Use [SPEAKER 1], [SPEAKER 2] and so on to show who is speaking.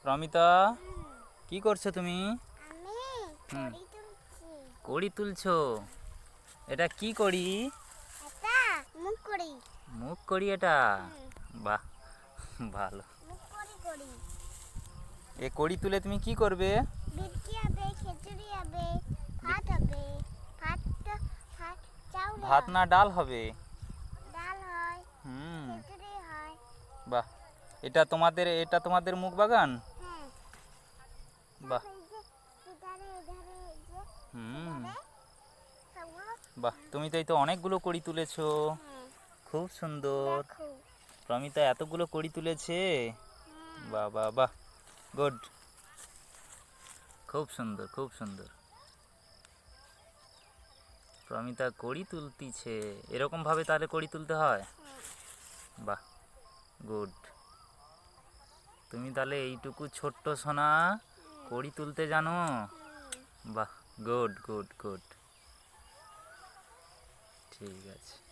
[SPEAKER 1] প্রমিতা, কি করছো তুমি?
[SPEAKER 2] আমি
[SPEAKER 1] হুম,
[SPEAKER 2] কড়ি তুলছি।
[SPEAKER 1] কড়ি তুলছো? এটা কি কড়ি?
[SPEAKER 2] এটা মুখ কড়ি।
[SPEAKER 1] মুখ কড়ি এটা?
[SPEAKER 2] হুম,
[SPEAKER 1] বাহ, ভালো।
[SPEAKER 2] মুখ কড়ি কড়ি।
[SPEAKER 1] এ কড়ি তুলে তুমি কি করবে?
[SPEAKER 2] বিটকি হবে, খিচুড়ি হবে,
[SPEAKER 1] বি-
[SPEAKER 2] ভাত হবে। ভাত ভাত চাউল
[SPEAKER 1] ভাত
[SPEAKER 2] হয়,
[SPEAKER 1] না ডাল হবে?
[SPEAKER 2] ডাল হয়,
[SPEAKER 1] হুম,
[SPEAKER 2] খিচুড়ি হয়।
[SPEAKER 1] বাহ। এটা তোমাদের মুখ বাগান?
[SPEAKER 2] হ্যাঁ,
[SPEAKER 1] বাহ।
[SPEAKER 2] তারপরে যে এধারে এধারে যে
[SPEAKER 1] হুম,
[SPEAKER 2] এধারে সবগুলো।
[SPEAKER 1] বাহ, তুমি তো এই তো অনেকগুলো কড়ি তুলেছো।
[SPEAKER 2] হ্যাঁ,
[SPEAKER 1] খুব সুন্দর।
[SPEAKER 2] দেখো।
[SPEAKER 1] প্রমিতা এতগুলো কড়ি তুলেছে।
[SPEAKER 2] হ্যাঁ,
[SPEAKER 1] বাহ বাহ বাহ, গুড। খুব সুন্দর, খুব সুন্দর। প্রমিতা কড়ি তুলতিছে। এরকম ভাবে তাহলে কড়ি তুলতে হয়?
[SPEAKER 2] হ্যাঁ,
[SPEAKER 1] বাহ, গুড। তুমি তাহলে এইটুকু ছোট্ট সোনা
[SPEAKER 2] হুম,
[SPEAKER 1] কড়ি তুলতে জানো?
[SPEAKER 2] হুম।
[SPEAKER 1] বাহ, গুড গুড গুড। ঠিক আছে।